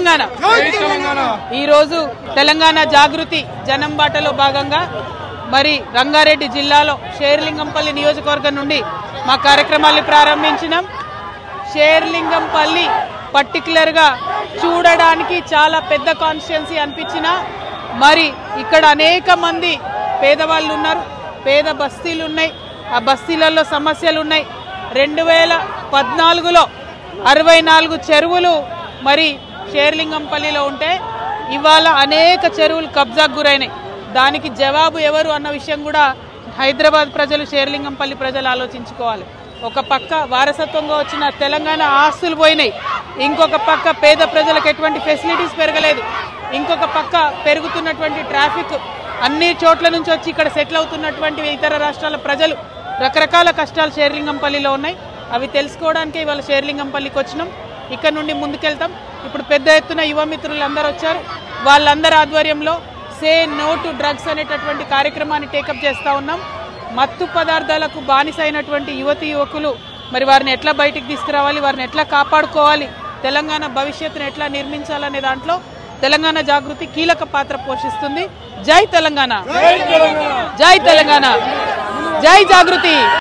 తెలంగాణ ఈ రోజు తెలంగాణ జాగృతి జనం బాటలో భాగంగా మరి రంగారెడ్డి జిల్లాలో షేర్లింగంపల్లి నియోజకవర్గం నుండి మా కార్యక్రమాన్ని ప్రారంభించినాం. షేర్లింగంపల్లి పర్టికులర్ గా చూడడానికి చాలా పెద్ద కాన్స్టిట్యుయెన్సీ అనిపించినా మరి ఇక్కడ అనేక మంది పేదవాళ్ళు ఉన్నారు, పేద బస్తీలు ఉన్నాయి, ఆ బస్తీలలో సమస్యలు ఉన్నాయి. 2014లో 64 చెరువులు మరి షేర్లింగంపల్లిలో ఉంటే ఇవాళ అనేక చెరువులు కబ్జాకు గురైనాయి. దానికి జవాబు ఎవరు అన్న విషయం కూడా హైదరాబాద్ ప్రజలు, షేర్లింగంపల్లి ప్రజలు ఆలోచించుకోవాలి. ఒక పక్క వారసత్వంగా వచ్చిన తెలంగాణ ఆస్తులు పోయినాయి, ఇంకొక పక్క పేద ప్రజలకు ఎటువంటి ఫెసిలిటీస్ పెరగలేదు, ఇంకొక పక్క పెరుగుతున్నటువంటి ట్రాఫిక్, అన్ని చోట్ల నుంచి వచ్చి ఇక్కడ సెటిల్ అవుతున్నటువంటి ఇతర రాష్ట్రాల ప్రజలు రకరకాల కష్టాలు షేర్లింగంపల్లిలో ఉన్నాయి. అవి తెలుసుకోవడానికే ఇవాళ షేర్లింగంపల్లికి వచ్చినాం. ఇక్కడ నుండి ముందుకెళ్తాం. ఇప్పుడు పెద్ద ఎత్తున యువ మిత్రులు అందరూ వచ్చారు. వాళ్ళందరి ఆధ్వర్యంలో సే నో టు డ్రగ్స్ అనేటటువంటి కార్యక్రమాన్ని టేకప్ చేస్తూ ఉన్నాం. మత్తు పదార్థాలకు బానిస అయినటువంటి యువతి యువకులు మరి వారిని ఎట్లా బయటికి తీసుకురావాలి, వారిని ఎట్లా కాపాడుకోవాలి, తెలంగాణ భవిష్యత్తును ఎట్లా నిర్మించాలనే దాంట్లో తెలంగాణ జాగృతి కీలక పాత్ర పోషిస్తుంది. జై తెలంగాణ, జై తెలంగాణ, జై జాగృతి.